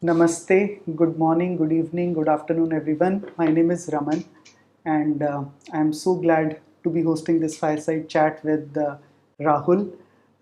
Namaste, good morning, good evening, good afternoon, everyone. My name is Raman, and I'm so glad to be hosting this fireside chat with Rahul,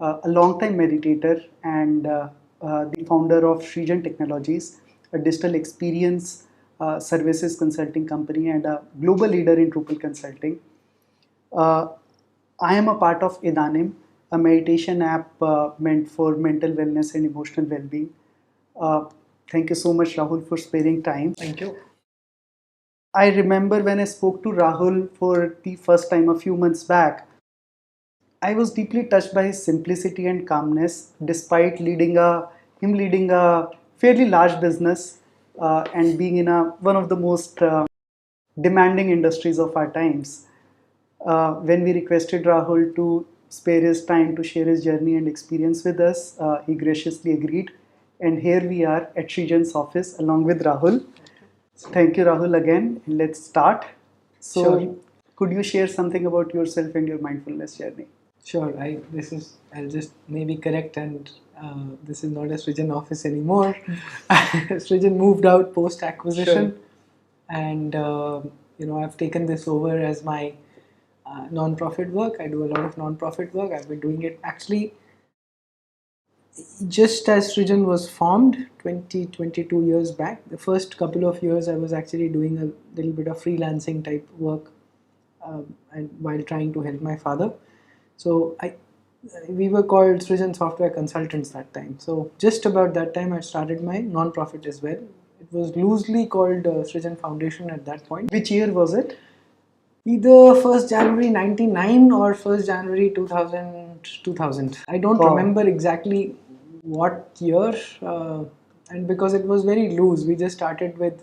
a long-time meditator and the founder of Srijan Technologies, a digital experience services consulting company and a global leader in Drupal consulting. Uh, I am a part of Idanim, a meditation app meant for mental wellness and emotional well-being. Uh, Thank you so much, Rahul, for sparing time. Thank you. I remember when I spoke to Rahul for the first time a few months back, I was deeply touched by his simplicity and calmness, despite him leading a fairly large business and being in one of the most demanding industries of our times. When we requested Rahul to spare his time to share his journey and experience with us, he graciously agreed. And here we are at Srijan's office along with Rahul. Thank you, Rahul, again. Let's start. So, Sure. could you share something about yourself and your mindfulness journey? Sure. I'll just maybe correct and this is not a Srijan office anymore. Srijan moved out post acquisition, Sure. and I've taken this over as my non-profit work. I do a lot of non-profit work. I've been doing it actually just as Srijan was formed 22 years back. The first couple of years I was actually doing a little bit of freelancing type work and while trying to help my father. So we were called Srijan Software Consultants that time. So just about that time I started my non-profit as well. It was loosely called Srijan Foundation at that point. Which year was it? Either 1st January 99 or 1st January 2000. I don't Wow. remember exactly what year, and because it was very loose, we just started with,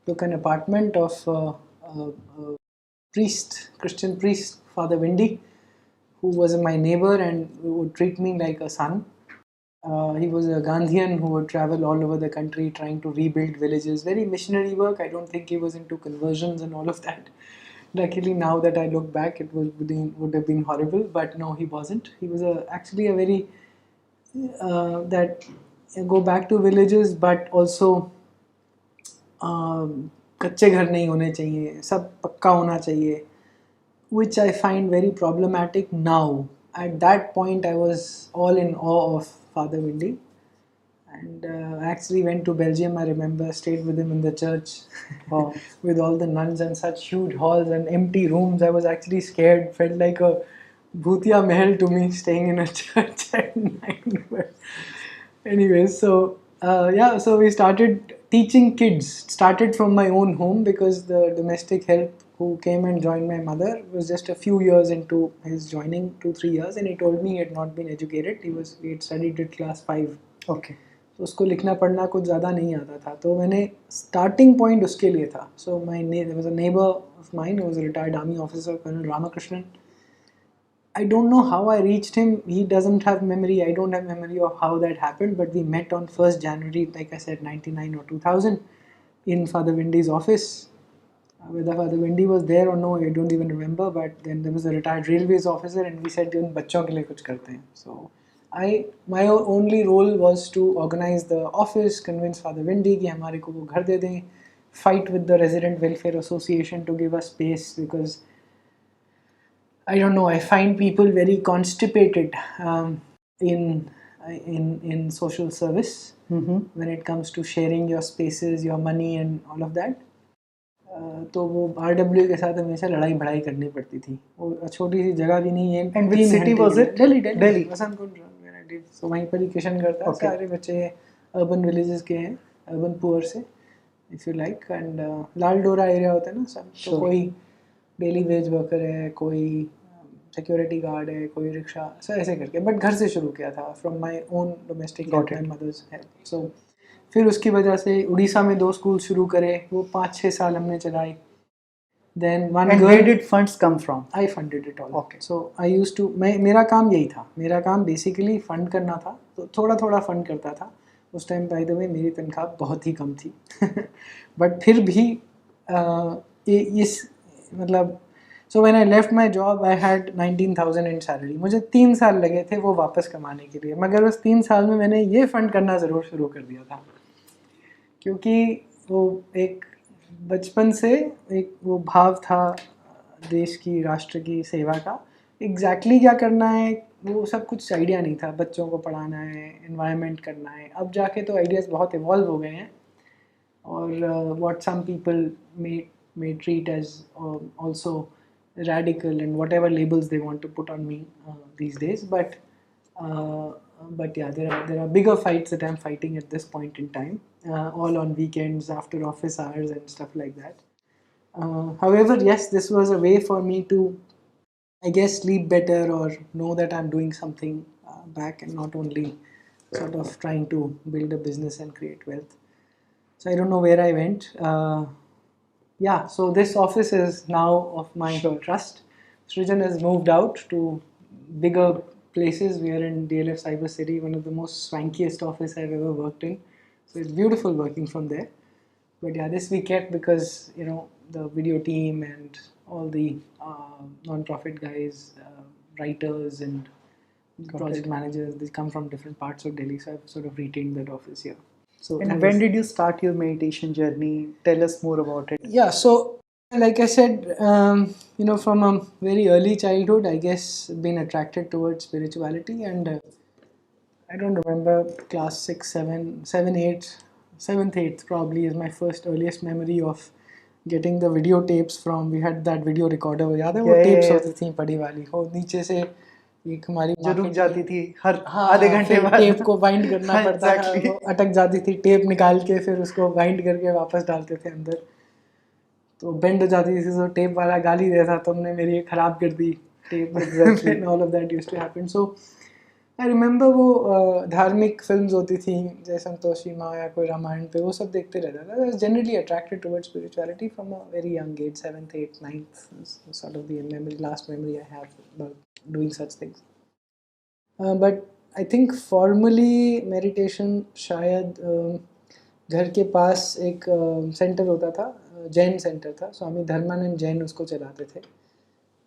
took an apartment of a Christian priest, Father Windy, who was my neighbor and would treat me like a son. He was a Gandhian who would travel all over the country trying to rebuild villages. Very missionary work. I don't think he was into conversions and all of that. Luckily, now that I look back, it would have been horrible. But no, he wasn't. He was actually a very that go back to villages, but also कच्चे घर नहीं होने चाहिए, सब पक्का होना चाहिए, which I find very problematic now. At that point, I was all in awe of Father Windy, and I actually went to Belgium. I remember, stayed with him in the church, Wow. with all the nuns and such huge halls and empty rooms. I was actually scared. Felt like a bhutiya mahal to me, staying in a church at night. But anyways, so so we started teaching kids. Started from my own home because the domestic help who came and joined my mother was just a few years into his joining, 2-3 years, and he told me he had not been educated. He had studied at class 5. Okay. तो उसको लिखना पढ़ना कुछ ज़्यादा नहीं आता था, तो मैंने स्टार्टिंग पॉइंट उसके लिए था. So my was a neighbour of mine, was a retired army officer, colonel Ramakrishnan. I don't know how I reached him. He doesn't have memory. I don't have memory of how that happened. But we met on 1st January, like I said, 99 or 2000, in Father Windy's office. Whether Father Windy was there or no, I don't even remember. But then there was a retired railways officer, and we said, "उन बच्चों के लिए कुछ करते हैं." So my only role was to organize the office, convince Father Windy कि हमारे को वो घर दे दें, fight with the resident welfare association to give us space, because I don't know, I find people very constipated in social service when it comes to sharing your spaces, your money and all of that. तो वो RW के साथ हमेशा लड़ाई भड़ाई करनी पड़ती थी. वो छोटी सी जगह भी नहीं है. And which city was it? Delhi. Vasant Kunj. So वहीं पर ही किशन करता है. Okay. सारे बच्चे urban villages के हैं, urban poor से, if you like, and लाल डोरा एरिया होता है ना सब. तो कोई डेली वेज वर्कर है, कोई सिक्योरिटी गार्ड है, कोई रिक्शा, सो ऐसे करके. बट घर से शुरू किया था, from my own domestic help, my mother's help. So फिर उसकी वजह से उड़ीसा में 2 स्कूल शुरू करे, वो 5-6 साल हमने चलाई. Then one And girl, where did funds come from? I funded it all. Okay. So I used to, मेरा काम यही था. मेरा काम बेसिकली फंड करना था, तो थोड़ा थोड़ा फंड करता था. उस टाइम बाय द वे मेरी तनख्वाह बहुत ही कम थी. बट फिर भी इस मतलब, so when I left my job I had 19,000 in salary. मुझे 3 साल लगे थे वो वापस कमाने के लिए, मगर उस 3 साल में मैंने ये फंड करना ज़रूर शुरू कर दिया था. क्योंकि वो एक बचपन से एक वो भाव था देश की, राष्ट्र की सेवा का. एग्जैक्टली क्या करना है वो सब कुछ आइडिया नहीं था. बच्चों को पढ़ाना है, एनवायरनमेंट करना है. अब जाके तो आइडियाज़ बहुत इवॉल्व हो गए हैं. और what some people may treat as also radical and whatever labels they want to put on me these days. Uh, but yeah, there are bigger fights that I'm fighting at this point in time, all on weekends after office hours and stuff like that. However, yes, this was a way for me to, I guess, sleep better or know that I'm doing something back and not only sort of trying to build a business and create wealth. So I don't know where I went. Yeah, so this office is now of my trust. Srijan has moved out to bigger places. We are in DLF Cyber City, one of the most swankiest office I've ever worked in. So it's beautiful working from there. But yeah, this we kept because the video team and all the non-profit guys, writers and project managers, they come from different parts of Delhi. So I've sort of retained that office here. So And when did you start your meditation journey? Tell us more about it. Yeah, so like I said, from a very early childhood, I guess been attracted towards spirituality, and I don't remember class 6, 7, 7, 8, 7th, 8th probably is my first earliest memory of getting the videotapes from. We had that video recorder. याद है वो tapes होती थी बड़ी वाली, वो नीचे से एक हमारी जो रुक जाती थी हर हाँ, आधे घंटे बाद. टेप को वाइंड करना पड़ता था. वो अटक जाती थी, टेप निकाल के फिर उसको वाइंड करके वापस डालते थे अंदर. तो बेंड हो जाती थी तो टेप वाला गाली देता था, तुमने मेरी ये खराब कर दी tape. Exactly. All of that used to happen. So I remember वो धार्मिक फिल्म्स होती थी जैसे संतोषी माँ या कोई रामायण पे, वो सब देखते रहता था. I was generally attracted towards spirituality from a very young age. 7th 8th 9th sort of the memory, last memory I have about doing such things. But I think formally meditation शायद घर के पास एक centre होता था, Jain centre था. स्वामी धर्मानंद जैन उसको चलाते थे.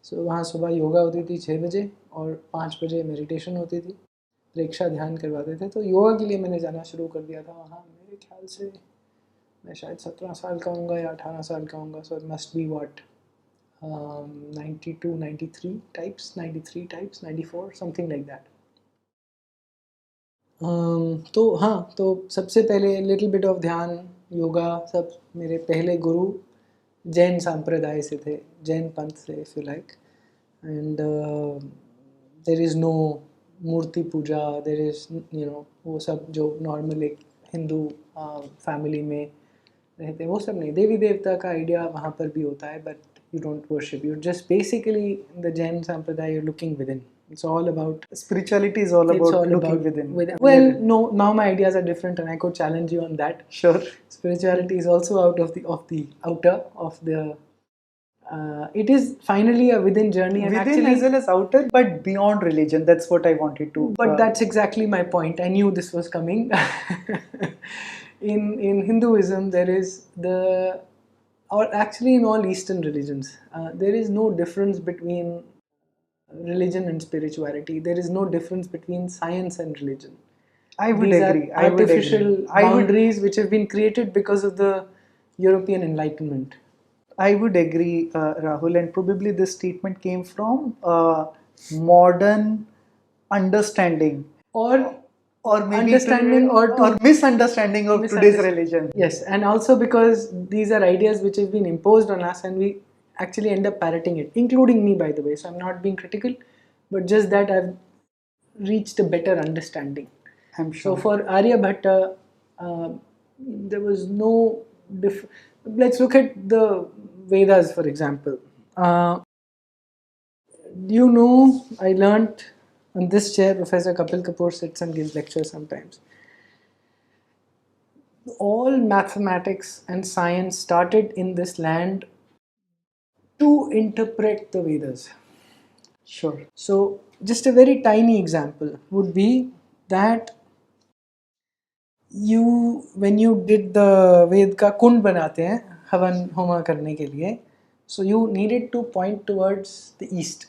सो वहाँ सुबह योगा होती थी 6 बजे और 5 बजे मेडिटेशन होती थी. प्रेक्षा ध्यान करवाते थे. तो योगा के लिए मैंने जाना शुरू कर दिया था वहाँ. मेरे ख्याल से मैं शायद 17 साल का होऊंगा या 18 साल का होऊंगा. So it must be what 92 93 types, 93 types, 94 something like that. तो हाँ, तो सबसे पहले लिटिल बिट ऑफ ध्यान, योगा, सब मेरे पहले गुरु जैन संप्रदाय से थे, जैन पंथ से if you like. And there is no मूर्ति पूजा, देयर इज़ वो सब जो नॉर्मल एक हिंदू फैमिली में रहते हैं वो सब नहीं. देवी देवता का आइडिया वहाँ पर भी होता है, but you don't worship. You're just basically in the Jain Sampradaya, you're looking within. It's all about spirituality is all about looking within. Well, no, now my ideas are different, and I could challenge you on that. Sure. Spirituality is also out of the outer of the. It is finally a within journey, and within actually, as well as outer, but beyond religion. That's what I wanted to. But that's exactly my point. I knew this was coming. In Hinduism, there is or actually in all Eastern religions, there is no difference between religion and spirituality. There is no difference between science and religion. I would agree. Artificial boundaries which have been created because of the European Enlightenment. I would agree, Rahul, and probably this statement came from modern understanding or maybe understanding or misunderstanding of today's religion. Yes, and also because these are ideas which have been imposed on us, and we actually end up parroting it, including me, by the way. So I'm not being critical, but just that I've reached a better understanding. I'm sure. So for Aryabhatta, there was no let's look at the Vedas, for example. I learnt on this chair, Professor Kapil Kapoor sits and gives lectures sometimes. All mathematics and science started in this land to interpret the Vedas. Sure. So just a very tiny example would be that when you did the Ved का कुंड बनाते हैं हवन होमा करने के लिए, so you needed to point towards the east,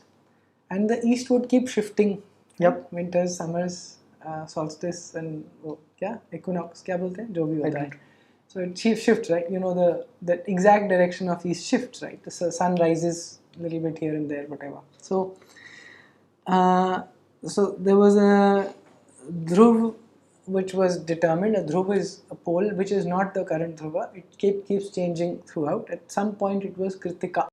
and the east would keep shifting. Yep. Winters, summers, solstice and क्या equinox क्या बोलते हैं, जो भी होता है. So it shifts, right? You know, the exact direction of these shifts, right? The sun rises a little bit here and there, whatever. So so there was a dhruv which was determined. A dhruv is a pole which is not the current dhruva. It keeps changing throughout. At some point it was kritika,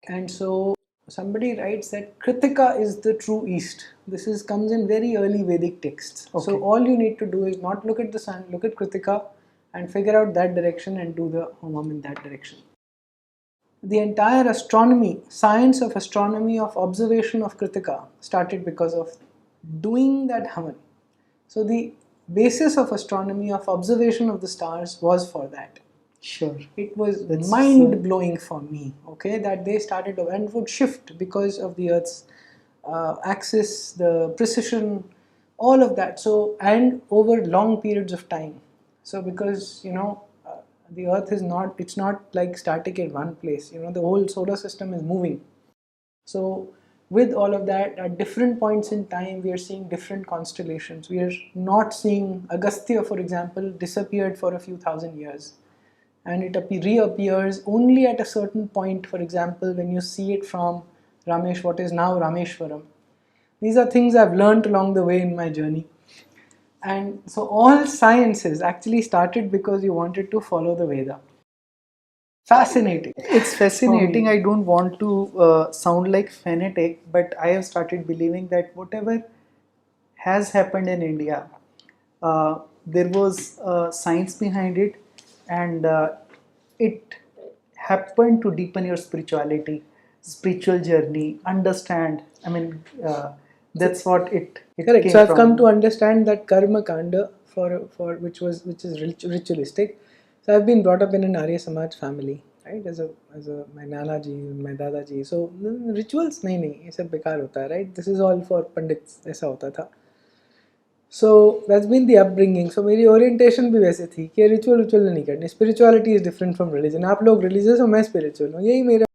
and so somebody writes that kritika is the true east. This comes in very early Vedic texts. Okay. So all you need to do is not look at the sun, look at kritika and figure out that direction and do the homam in that direction. The entire astronomy, science of astronomy of observation of kritika started because of doing that havan. So the basis of astronomy of observation of the stars was for that. Sure. It was mind blowing for me, okay, that they started and would shift because of the Earth's axis, the precision, all of that. So, and over long periods of time. So, because the Earth is not, it's not like static in one place. You know, the whole solar system is moving. So, with all of that, at different points in time, we are seeing different constellations. We are not seeing Agastya, for example, disappeared for a few thousand years. And it reappears only at a certain point, for example, when you see it from what is now Rameshwaram. These are things I've learned along the way in my journey. And so all sciences actually started because you wanted to follow the Veda. Fascinating. It's fascinating. I don't want to sound like fanatic, but I have started believing that whatever has happened in India, there was science behind it, and it happened to deepen your spirituality, spiritual journey, understand. I mean, that's what it Correct. came So I've from. come to understand that karma kanda for which is ritualistic. So I've been brought up in an Arya Samaj family, right? As my nana ji, my dada ji. So rituals nahi, ये सब बेकार होता है, right? This is all for pandits, ऐसा होता था. So that's been the upbringing. So मेरी orientation भी वैसे थी कि ritual नहीं करनी. Spirituality is different from religion. आप लोग religious हो, मैं spiritual हूँ. यही मेरा